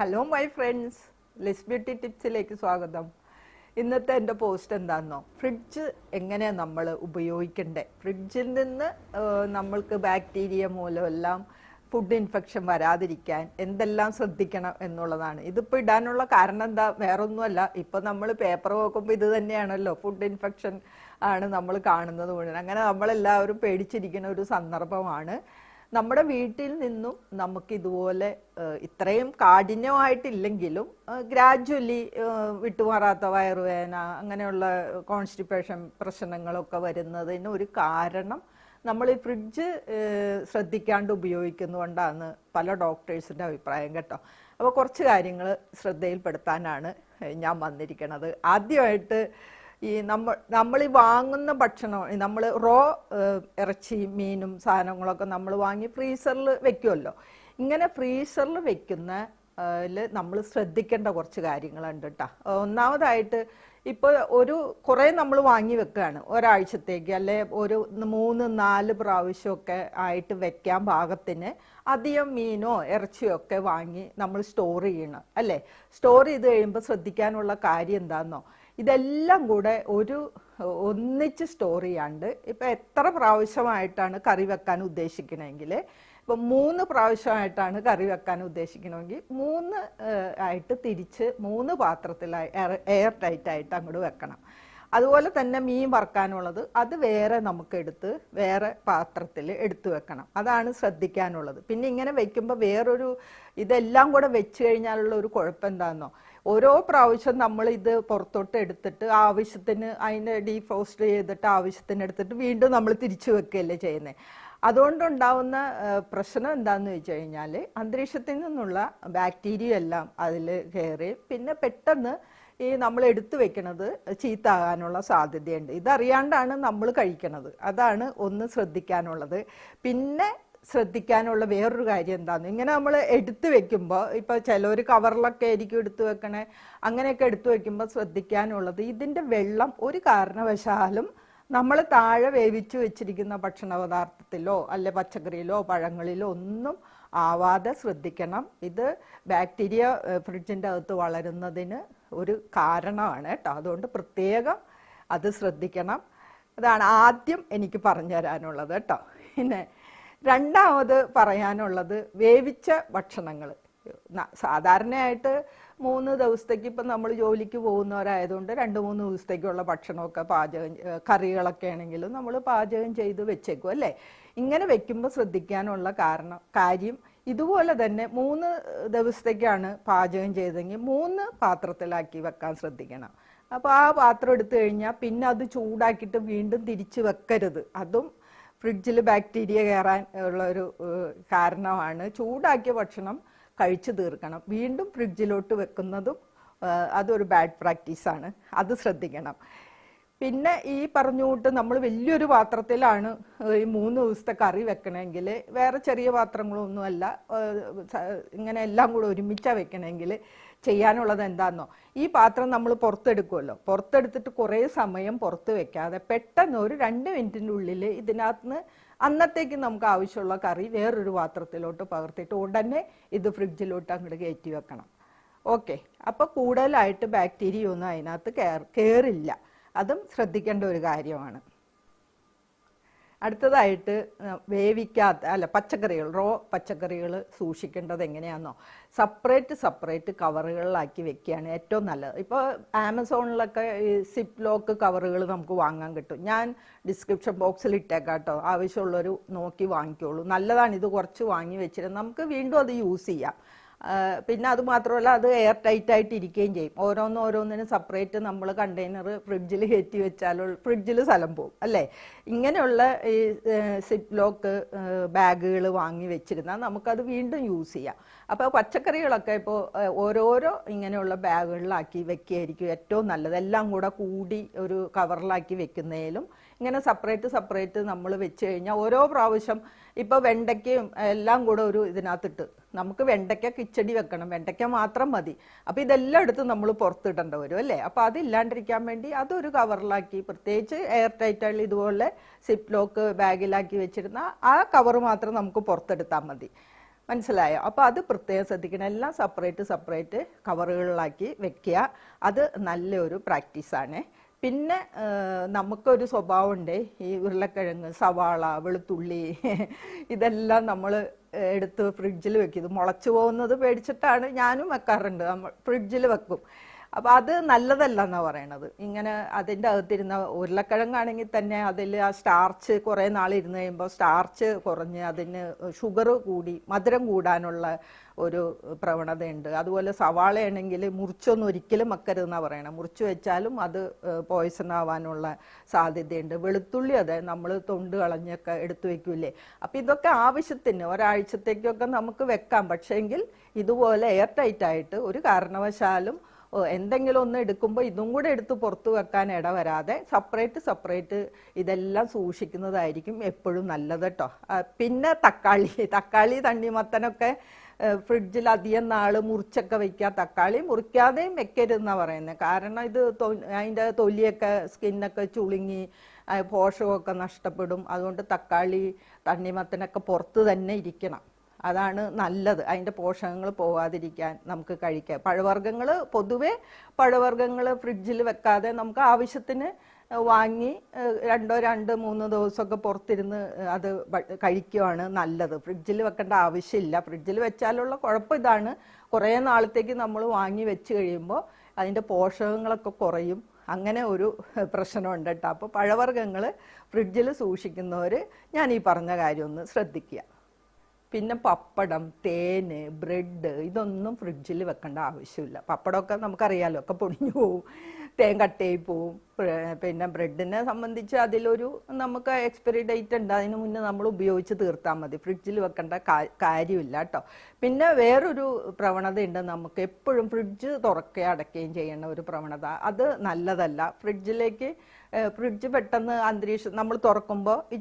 Hello my friends, Liz beauty ടിപ്സിലേക്ക് സ്വാഗതം. ഇന്നത്തെ എൻ്റെ പോസ്റ്റ് എന്താണെന്നോ, ഫ്രിഡ്ജ് എങ്ങനെയാണ് നമ്മൾ ഉപയോഗിക്കണ്ടേ, ഫ്രിഡ്ജിൽ നിന്ന് നമ്മൾക്ക് ബാക്ടീരിയ മൂലമെല്ലാം ഫുഡ് ഇൻഫെക്ഷൻ വരാതിരിക്കാൻ എന്തെല്ലാം ശ്രദ്ധിക്കണം എന്നുള്ളതാണ്. ഇതിപ്പോൾ ഇടാനുള്ള കാരണം എന്താ, വേറൊന്നുമല്ല, ഇപ്പം നമ്മൾ പേപ്പർ നോക്കുമ്പോൾ ഇത് തന്നെയാണല്ലോ, ഫുഡ് ഇൻഫെക്ഷൻ ആണ് നമ്മൾ കാണുന്നത് മുഴുവൻ. അങ്ങനെ നമ്മളെല്ലാവരും പേടിച്ചിരിക്കുന്ന ഒരു സന്ദർഭമാണ്. നമ്മുടെ വീട്ടിൽ നിന്നും നമുക്ക് ഇതുപോലെ ഇത്രയും കാഠിന്യമായിട്ടില്ലെങ്കിലും ഗ്രാജ്വലി വിട്ടുമാറാത്ത വയറുവേദന, അങ്ങനെയുള്ള കോൺസ്റ്റിപ്പേഷൻ പ്രശ്നങ്ങളൊക്കെ വരുന്നതിന് ഒരു കാരണം നമ്മൾ ഈ ഫ്രിഡ്ജ് ശ്രദ്ധിക്കാണ്ട് ഉപയോഗിക്കുന്നതുകൊണ്ടാണ് പല ഡോക്ടേഴ്സിൻ്റെ അഭിപ്രായം കേട്ടോ. അപ്പോൾ കുറച്ച് കാര്യങ്ങൾ ശ്രദ്ധയിൽപ്പെടുത്താനാണ് ഞാൻ വന്നിരിക്കുന്നത്. ആദ്യമായിട്ട് ഈ നമ്മൾ ഈ വാങ്ങുന്ന ഭക്ഷണം, നമ്മൾ റോ ഇറച്ചി മീനും സാധനങ്ങളൊക്കെ നമ്മൾ വാങ്ങി ഫ്രീസറിൽ വെക്കുമല്ലോ. ഇങ്ങനെ ഫ്രീസറിൽ വെക്കുന്ന നമ്മൾ ശ്രദ്ധിക്കേണ്ട കുറച്ച് കാര്യങ്ങളുണ്ട് കേട്ടോ. ഒന്നാമതായിട്ട് ഇപ്പോൾ കുറേ നമ്മൾ വാങ്ങി വെക്കുകയാണ് ഒരാഴ്ചത്തേക്ക്, അല്ലെ ഒരു 3-4 പ്രാവശ്യമൊക്കെ ആയിട്ട് വെക്കാൻ പാകത്തിന് അധികം മീനോ ഇറച്ചിയോ ഒക്കെ വാങ്ങി നമ്മൾ സ്റ്റോർ ചെയ്യണം അല്ലേ. സ്റ്റോർ ചെയ്ത് കഴിയുമ്പോൾ ശ്രദ്ധിക്കാനുള്ള കാര്യം എന്താണെന്നോ, ഇതെല്ലാം കൂടെ ഒന്നിച്ച് സ്റ്റോർ ചെയ്യാണ്ട് ഇപ്പം എത്ര പ്രാവശ്യമായിട്ടാണ് കറി വെക്കാൻ ഉദ്ദേശിക്കണമെങ്കിൽ, ഇപ്പം 3 പ്രാവശ്യമായിട്ടാണ് കറി വെക്കാൻ ഉദ്ദേശിക്കണമെങ്കിൽ 3 ആയിട്ട് തിരിച്ച് 3 പാത്രത്തിലായി എയർ ടൈറ്റായിട്ട് അങ്ങോട്ട് വെക്കണം. അതുപോലെ തന്നെ മീൻ വറുക്കാനുള്ളത് അത് വേറെ നമുക്കെടുത്ത് വേറെ പാത്രത്തിൽ എടുത്തു വെക്കണം. അതാണ് ശ്രദ്ധിക്കാനുള്ളത്. പിന്നെ ഇങ്ങനെ വെക്കുമ്പോൾ ഇതെല്ലാം കൂടെ വെച്ച് കഴിഞ്ഞാലുള്ള ഒരു കുഴപ്പം എന്താണെന്നോ, ഓരോ പ്രാവശ്യം നമ്മൾ ഇത് പുറത്തോട്ട് എടുത്തിട്ട് ആവശ്യത്തിന് അതിനെ ഡീഫ്രോസ്റ്റ് ചെയ്തിട്ട് ആവശ്യത്തിന് എടുത്തിട്ട് വീണ്ടും നമ്മൾ തിരിച്ചു വെക്കുകയല്ലേ ചെയ്യുന്നത്. അതുകൊണ്ടുണ്ടാവുന്ന പ്രശ്നം എന്താണെന്ന് വെച്ച് കഴിഞ്ഞാൽ അന്തരീക്ഷത്തിൽ നിന്നുള്ള ബാക്ടീരിയ എല്ലാം അതിൽ കയറി പിന്നെ പെട്ടെന്ന് ഈ നമ്മൾ എടുത്തു വെക്കണത് ചീത്താകാനുള്ള സാധ്യതയുണ്ട്. ഇതറിയാണ്ടാണ് നമ്മൾ കഴിക്കണത്. അതാണ് ഒന്ന് ശ്രദ്ധിക്കാനുള്ളത്. പിന്നെ ശ്രദ്ധിക്കാനുള്ള വേറൊരു കാര്യം എന്താണെന്ന്, ഇങ്ങനെ നമ്മൾ എടുത്തു വെക്കുമ്പോൾ ഇപ്പോൾ ചിലർ കവറിലൊക്കെ ആയിരിക്കും എടുത്തു വെക്കണേ, അങ്ങനെയൊക്കെ എടുത്തു വെക്കുമ്പോൾ ശ്രദ്ധിക്കാനുള്ളത്, ഇതിൻ്റെ വെള്ളം ഒരു കാരണവശാലും നമ്മൾ താഴെ വേവിച്ചു വെച്ചിരിക്കുന്ന ഭക്ഷണ പദാർത്ഥത്തിലോ അല്ലെ പച്ചക്കറിയിലോ പഴങ്ങളിലോ ഒന്നും ആവാതെ ശ്രദ്ധിക്കണം. ഇത് ബാക്ടീരിയ ഫ്രിഡ്ജിൻ്റെ അകത്ത് വളരുന്നതിന് ഒരു കാരണമാണ് കേട്ടോ. അതുകൊണ്ട് പ്രത്യേകം അത് ശ്രദ്ധിക്കണം. അതാണ് ആദ്യം എനിക്ക് പറഞ്ഞു തരാനുള്ളത് കേട്ടോ. പിന്നെ രണ്ടാമത് പറയാനുള്ളത്, വേവിച്ച ഭക്ഷണങ്ങൾ സാധാരണയായിട്ട് 3 ദിവസത്തേക്ക്, ഇപ്പം നമ്മൾ ജോലിക്ക് പോകുന്നവരായതുകൊണ്ട് 2-3 ദിവസത്തേക്കുള്ള ഭക്ഷണമൊക്കെ കറികളൊക്കെ ആണെങ്കിലും നമ്മൾ പാചകം ചെയ്ത് വെച്ചേക്കും അല്ലേ. ഇങ്ങനെ വെക്കുമ്പോൾ ശ്രദ്ധിക്കാനുള്ള കാര്യം ഇതുപോലെ തന്നെ 3 ദിവസത്തേക്കാണ് പാചകം ചെയ്തെങ്കിൽ 3 പാത്രത്തിലാക്കി വെക്കാൻ ശ്രദ്ധിക്കണം. അപ്പോൾ ആ പാത്രം എടുത്തു കഴിഞ്ഞാൽ പിന്നെ അത് ചൂടാക്കിയിട്ട് വീണ്ടും തിരിച്ച് വെക്കരുത്. അതും ഫ്രിഡ്ജിൽ ബാക്ടീരിയ കയറാൻ ഉള്ളൊരു കാരണമാണ്. ചൂടാക്കിയ ഭക്ഷണം കഴിച്ചു തീർക്കണം. വീണ്ടും ഫ്രിഡ്ജിലോട്ട് വെക്കുന്നതും അതൊരു ബാഡ് പ്രാക്ടീസാണ്. അത് ശ്രദ്ധിക്കണം. പിന്നെ ഈ പറഞ്ഞുകൂട്ട് നമ്മൾ വലിയൊരു പാത്രത്തിലാണ് ഈ 3 ദിവസത്തെ കറി വെക്കണമെങ്കിൽ, വേറെ ചെറിയ പാത്രങ്ങളൊന്നുമല്ല, ഇങ്ങനെ എല്ലാം കൂടെ ഒരുമിച്ചാണ് വെക്കണമെങ്കിൽ ചെയ്യാനുള്ളത് എന്താണെന്നോ, ഈ പാത്രം നമ്മൾ പുറത്തെടുക്കുമല്ലോ, പുറത്തെടുത്തിട്ട് കുറേ സമയം പുറത്ത് വെക്കാതെ പെട്ടെന്ന് ഒരു 2 മിനിറ്റിൻ്റെ ഉള്ളിൽ ഇതിനകത്ത് അന്നത്തേക്ക് നമുക്ക് ആവശ്യമുള്ള കറി വേറൊരു പാത്രത്തിലോട്ട് പകർത്തിയിട്ട് ഉടനെ ഇത് ഫ്രിഡ്ജിലോട്ട് അങ്ങോട്ട് കയറ്റി വെക്കണം. ഓക്കെ, അപ്പോൾ കൂടുതലായിട്ട് ബാക്ടീരിയ ഒന്നും അതിനകത്ത് കയറില്ല. അതും ശ്രദ്ധിക്കേണ്ട ഒരു കാര്യമാണ്. അടുത്തതായിട്ട് പച്ചക്കറികൾ, റോ പച്ചക്കറികൾ സൂക്ഷിക്കേണ്ടത് എങ്ങനെയാണെന്നോ, സെപ്പറേറ്റ് കവറുകളിലാക്കി വെക്കുകയാണ് ഏറ്റവും നല്ലത്. ഇപ്പോൾ ആമസോണിലൊക്കെ ഈ സിപ്പ് ലോക്ക് കവറുകൾ നമുക്ക് വാങ്ങാൻ കിട്ടും. ഞാൻ ഡിസ്ക്രിപ്ഷൻ ബോക്സിൽ ഇട്ടേക്കാം കേട്ടോ, ആവശ്യമുള്ളൊരു നോക്കി വാങ്ങിക്കോളൂ. നല്ലതാണ്. ഇത് കുറച്ച് വാങ്ങി വെച്ചിട്ട് നമുക്ക് വീണ്ടും അത് യൂസ് ചെയ്യാം. പിന്നെ അത് മാത്രമല്ല, അത് എയർ ടൈറ്റായിട്ട് ഇരിക്കുകയും ചെയ്യും. ഓരോന്നിനും സെപ്പറേറ്റ് നമ്മൾ കണ്ടെയ്നർ ഫ്രിഡ്ജിൽ കയറ്റി വെച്ചാൽ ഫ്രിഡ്ജിൽ സ്ഥലം പോകും അല്ലേ. ഇങ്ങനെയുള്ള ഈ സിപ്പ് ലോക്ക് ബാഗുകൾ വാങ്ങി വെച്ചിരുന്നാൽ നമുക്കത് വീണ്ടും യൂസ് ചെയ്യാം. അപ്പോൾ പച്ചക്കറികളൊക്കെ ഇപ്പോൾ ഓരോരോ ഇങ്ങനെയുള്ള ബാഗുകളിലാക്കി വെക്കുകയായിരിക്കും ഏറ്റവും നല്ലത്. എല്ലാം കൂടി ഒരു കവറിലാക്കി വെക്കുന്നതിലും ഇങ്ങനെ സെപ്പറേറ്റ് നമ്മൾ വെച്ച് കഴിഞ്ഞാൽ ഓരോ പ്രാവശ്യം ഇപ്പോൾ വെണ്ടയ്ക്കയും എല്ലാം കൂടെ ഒരു ഇതിനകത്തിട്ട്, നമുക്ക് വെണ്ടയ്ക്ക കിച്ചടി വെക്കണം, വെണ്ടയ്ക്ക മാത്രം മതി. അപ്പോൾ ഇതെല്ലാം എടുത്ത് നമ്മൾ പുറത്തിടേണ്ടി വരും അല്ലേ. അപ്പോൾ അതില്ലാണ്ടിരിക്കാൻ വേണ്ടി അതൊരു കവറിലാക്കി, പ്രത്യേകിച്ച് എയർ ടൈറ്റായി ഇതുപോലെ സിപ്പ് ലോക്ക് ബാഗിലാക്കി വെച്ചിരുന്ന ആ കവർ മാത്രം നമുക്ക് പുറത്തെടുത്താൽ മതി. മനസ്സിലായോ? അപ്പോൾ അത് പ്രത്യേകം ശ്രദ്ധിക്കണം. എല്ലാം സെപ്പറേറ്റ് കവറുകളിലാക്കി വെക്കുക. അത് നല്ലൊരു പ്രാക്ടീസാണ്. പിന്നെ നമുക്കൊരു സ്വഭാവമുണ്ട്, ഈ ഉരുളക്കിഴങ്ങ്, സവാള, വെളുത്തുള്ളി ഇതെല്ലാം നമ്മൾ എടുത്ത് ഫ്രിഡ്ജിൽ വെക്കും. ഇത് മുളച്ചു പോകുന്നത് പേടിച്ചിട്ടാണ് ഞാനും വെക്കാറുണ്ട്. നമ്മൾ ഫ്രിഡ്ജിൽ വെക്കും. അപ്പോൾ അത് നല്ലതല്ല എന്നാണ് പറയണത്. ഇങ്ങനെ അതിൻ്റെ അകത്തിരുന്ന ഉരുളക്കിഴങ്ങാണെങ്കിൽ തന്നെ അതിൽ ആ സ്റ്റാർച്ച് കുറേ നാളിരുന്ന് കഴിയുമ്പോൾ സ്റ്റാർച്ച് കുറഞ്ഞ് അതിന് ഷുഗർ കൂടി മധുരം കൂടാനുള്ള ഒരു പ്രവണതയുണ്ട്. അതുപോലെ സവാളയാണെങ്കിൽ മുറിച്ചൊന്നും ഒരിക്കലും വെക്കരുതെന്നാണ് പറയണത്. മുറിച്ച് വെച്ചാലും അത് പോയ്സൺ ആവാനുള്ള സാധ്യതയുണ്ട്. വെളുത്തുള്ളി അതെ, നമ്മൾ തൊണ്ട് കളഞ്ഞൊക്കെ എടുത്തു വെക്കൂലേ. അപ്പം ഇതൊക്കെ ആവശ്യത്തിന് ഒരാഴ്ചത്തേക്കൊക്കെ നമുക്ക് വെക്കാം. പക്ഷേങ്കിൽ ഇതുപോലെ എയർ ടൈറ്റായിട്ട് ഒരു കാരണവശാലും എന്തെങ്കിലും ഒന്ന് എടുക്കുമ്പോൾ ഇതും കൂടെ എടുത്ത് പുറത്ത് വെക്കാൻ ഇടവരാതെ സെപ്പറേറ്റ് ഇതെല്ലാം സൂക്ഷിക്കുന്നതായിരിക്കും എപ്പോഴും നല്ലത് കേട്ടോ. പിന്നെ തക്കാളി തണ്ണിമത്തനൊക്കെ ഫ്രിഡ്ജിൽ അധികം നാൾ മുറിച്ചൊക്കെ വയ്ക്കുക. തക്കാളി മുറിക്കാതെയും വെക്കരുതെന്നാണ് പറയുന്നത്. കാരണം ഇത് അതിൻ്റെ തൊലിയൊക്കെ സ്കിന്നൊക്കെ ചുളുങ്ങി പോഷകമൊക്കെ നഷ്ടപ്പെടും. അതുകൊണ്ട് തക്കാളി തണ്ണിമത്തനൊക്കെ പുറത്ത് തന്നെ ഇരിക്കണം. അതാണ് നല്ലത്. അതിൻ്റെ പോഷകങ്ങൾ പോവാതിരിക്കാൻ നമുക്ക് കഴിക്കാം. പൊതുവെ പഴവർഗ്ഗങ്ങൾ ഫ്രിഡ്ജിൽ വെക്കാതെ നമുക്ക് ആവശ്യത്തിന് വാങ്ങി 2-3 ദിവസമൊക്കെ പുറത്തിരുന്ന് അത് കഴിക്കുകയാണ് നല്ലത്. ഫ്രിഡ്ജിൽ വെക്കേണ്ട ആവശ്യമില്ല. ഫ്രിഡ്ജിൽ വെച്ചാലുള്ള കുഴപ്പം ഇതാണ്, കുറേ നാളത്തേക്ക് നമ്മൾ വാങ്ങി വെച്ച് കഴിയുമ്പോൾ അതിൻ്റെ പോഷകങ്ങളൊക്കെ കുറയും. അങ്ങനെ ഒരു പ്രശ്നമുണ്ട് കേട്ടോ. അപ്പോൾ പഴവർഗ്ഗങ്ങൾ ഫ്രിഡ്ജിൽ സൂക്ഷിക്കുന്നവർ ഞാൻ ഈ പറഞ്ഞ കാര്യം ഒന്ന് ശ്രദ്ധിക്കുക. പിന്നെ പപ്പടം, തേന്, ബ്രെഡ് ഇതൊന്നും ഫ്രിഡ്ജിൽ വെക്കേണ്ട ആവശ്യമില്ല. പപ്പടമൊക്കെ നമുക്കറിയാമല്ലോ, ഒക്കെ പൊടിഞ്ഞു പോവും, തേൻ കട്ടയായി പോവും. പിന്നെ ബ്രെഡിനെ സംബന്ധിച്ച് അതിലൊരു നമുക്ക് എക്സ്പയറി ഡേറ്റ് ഉണ്ട്, അതിന് മുന്നേ നമ്മൾ ഉപയോഗിച്ച് തീർത്താൽ മതി. ഫ്രിഡ്ജിൽ വെക്കേണ്ട കാര്യമില്ല കേട്ടോ. പിന്നെ വേറൊരു പ്രവണതയുണ്ട്, നമുക്ക് എപ്പോഴും ഫ്രിഡ്ജ് തുറക്കുകയും അടയ്ക്കുകയും ചെയ്യേണ്ട ഒരു പ്രവണത. അത് നല്ലതല്ല. ഫ്രിഡ്ജ് പെട്ടെന്ന് അന്തരീക്ഷം നമ്മൾ തുറക്കുമ്പോൾ ഈ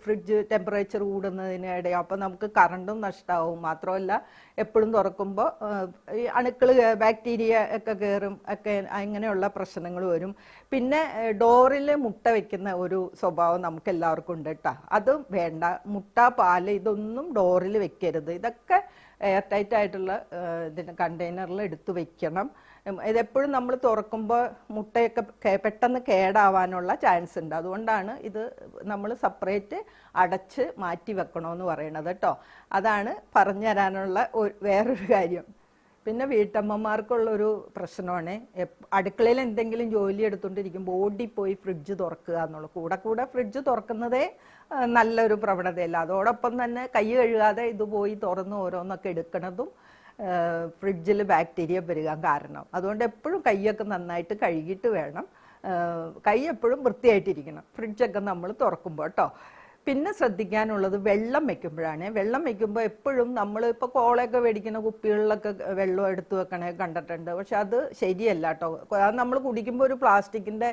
ഫ്രിഡ്ജ് ടെമ്പറേച്ചർ കൂടുന്നതിനിടയും അപ്പോൾ നമുക്ക് കറണ്ടും നഷ്ടമാവും. മാത്രമല്ല എപ്പോഴും തുറക്കുമ്പോൾ ഈ അണുക്കൾ, ബാക്ടീരിയ ഒക്കെ കയറും, ഒക്കെ അങ്ങനെയുള്ള പ്രശ്നങ്ങൾ വരും. പിന്നെ ഡോറിൽ മുട്ട വെക്കുന്ന ഒരു സ്വഭാവം നമുക്ക് എല്ലാവർക്കും ഉണ്ട് കേട്ടോ. അതും വേണ്ട. മുട്ട, പാല് ഇതൊന്നും ഡോറിൽ വെക്കരുത്. ഇതൊക്കെ എയർ ടൈറ്റ് ആയിട്ടുള്ള കണ്ടെയ്നറിൽ എടുത്ത് വെക്കണം. ഇതെപ്പോഴും നമ്മൾ തുറക്കുമ്പോൾ മുട്ടയൊക്കെ പെട്ടെന്ന് കേടാവാനുള്ള ചാൻസ് ഉണ്ട്. അതുകൊണ്ടാണ് ഇത് നമ്മൾ സെപ്പറേറ്റ് അടച്ച് മാറ്റി വെക്കണമെന്ന് പറയണത് കേട്ടോ. അതാണ് പറഞ്ഞു തരാനുള്ള വേറൊരു കാര്യം. പിന്നെ വീട്ടമ്മമാർക്കുള്ളൊരു പ്രശ്നമാണ്, അടുക്കളയിൽ എന്തെങ്കിലും ജോലി എടുത്തുകൊണ്ടിരിക്കുമ്പോൾ ഓടിപ്പോയി ഫ്രിഡ്ജ് തുറക്കുക എന്നുള്ളത്. കൂടെ ഫ്രിഡ്ജ് തുറക്കുന്നതേ നല്ലൊരു പ്രവണതയല്ല. അതോടൊപ്പം തന്നെ കൈ കഴുകാതെ ഇത് പോയി തുറന്ന് ഓരോന്നൊക്കെ എടുക്കണതും ഫ്രിഡ്ജിൽ ബാക്ടീരിയ പെരുകാൻ കാരണം. അതുകൊണ്ട് എപ്പോഴും കൈയൊക്കെ നന്നായിട്ട് കഴുകിയിട്ട് വേണം. കൈ എപ്പോഴും വൃത്തിയായിട്ടിരിക്കണം ഫ്രിഡ്ജൊക്കെ നമ്മൾ തുറക്കുമ്പോൾ കേട്ടോ. പിന്നെ ശ്രദ്ധിക്കാനുള്ളത് വെള്ളം വെക്കുമ്പോഴാണ്. വെള്ളം വെക്കുമ്പോൾ എപ്പോഴും നമ്മൾ ഇപ്പോൾ കോളയൊക്കെ മേടിക്കുന്ന കുപ്പികളിലൊക്കെ വെള്ളം എടുത്ത് വെക്കണേ കണ്ടിട്ടുണ്ട്. പക്ഷെ അത് ശരിയല്ല കേട്ടോ. അത് നമ്മൾ കുടിക്കുമ്പോൾ ഒരു പ്ലാസ്റ്റിക്കിൻ്റെ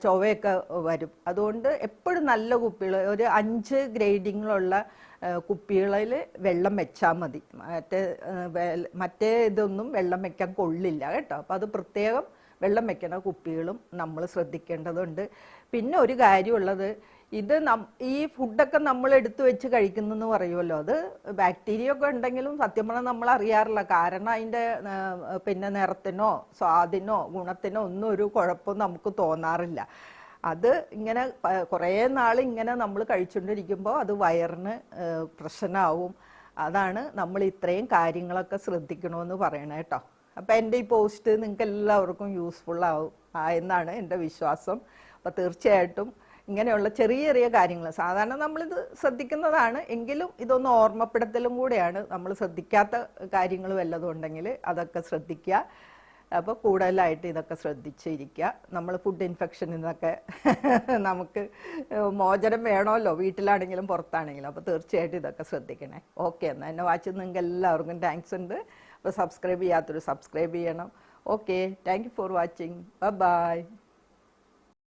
ചൊവയൊക്കെ വരും. അതുകൊണ്ട് എപ്പോഴും നല്ല കുപ്പികൾ, ഒരു 5 ഗ്രേഡിങ്ങിലുള്ള കുപ്പികളിൽ വെള്ളം വെച്ചാൽ മതി. മറ്റേ ഇതൊന്നും വെള്ളം വെക്കാൻ കൊള്ളില്ല കേട്ടോ. അപ്പോൾ അത് പ്രത്യേകം വെള്ളം വെക്കുന്ന കുപ്പികളും നമ്മൾ ശ്രദ്ധിക്കേണ്ടതുണ്ട്. പിന്നെ ഒരു കാര്യമുള്ളത്, ഇത് ഈ ഫുഡൊക്കെ നമ്മൾ എടുത്തു വെച്ച് കഴിക്കുന്നെന്ന് പറയുമല്ലോ, അത് ബാക്ടീരിയ ഒക്കെ ഉണ്ടെങ്കിലും സത്യം പറഞ്ഞാൽ നമ്മൾ അറിയാറില്ല. കാരണം അതിൻ്റെ പിന്നെ നിറത്തിനോ സ്വാദിനോ ഗുണത്തിനോ ഒന്നും ഒരു കുഴപ്പം നമുക്ക് തോന്നാറില്ല. അത് ഇങ്ങനെ കുറേ നാൾ ഇങ്ങനെ നമ്മൾ കഴിച്ചുകൊണ്ടിരിക്കുമ്പോൾ അത് വയറിന് പ്രശ്നമാവും. അതാണ് നമ്മൾ ഇത്രയും കാര്യങ്ങളൊക്കെ ശ്രദ്ധിക്കണമെന്ന് പറയണേ കേട്ടോ. അപ്പം എൻ്റെ ഈ പോസ്റ്റ് നിങ്ങൾക്ക് എല്ലാവർക്കും യൂസ്ഫുൾ എന്നാണ് എൻ്റെ വിശ്വാസം. അപ്പോൾ തീർച്ചയായിട്ടും ഇങ്ങനെയുള്ള ചെറിയ കാര്യങ്ങൾ സാധാരണ നമ്മളിത് ശ്രദ്ധിക്കുന്നതാണ്, എങ്കിലും ഇതൊന്ന് ഓർമ്മപ്പെടുത്തലും കൂടെയാണ്. നമ്മൾ ശ്രദ്ധിക്കാത്ത കാര്യങ്ങൾ വല്ലതും ഉണ്ടെങ്കിൽ അതൊക്കെ ശ്രദ്ധിക്കുക. അപ്പോൾ കൂടുതലായിട്ട് ഇതൊക്കെ ശ്രദ്ധിച്ചിരിക്കുക. നമ്മൾ ഫുഡ് ഇൻഫെക്ഷനിൽ നിന്നൊക്കെ നമുക്ക് മോചനം വേണമല്ലോ, വീട്ടിലാണെങ്കിലും പുറത്താണെങ്കിലും. അപ്പോൾ തീർച്ചയായിട്ടും ഇതൊക്കെ ശ്രദ്ധിക്കണേ. ഓക്കെ, എന്നാൽ എന്നെ വാച്ച് നിങ്ങൾക്ക് എല്ലാവർക്കും താങ്ക്സ് ഉണ്ട്. അപ്പോൾ സബ്സ്ക്രൈബ് ചെയ്യാത്തൊരു സബ്സ്ക്രൈബ് ചെയ്യണം. Okay, thank you for watching. By.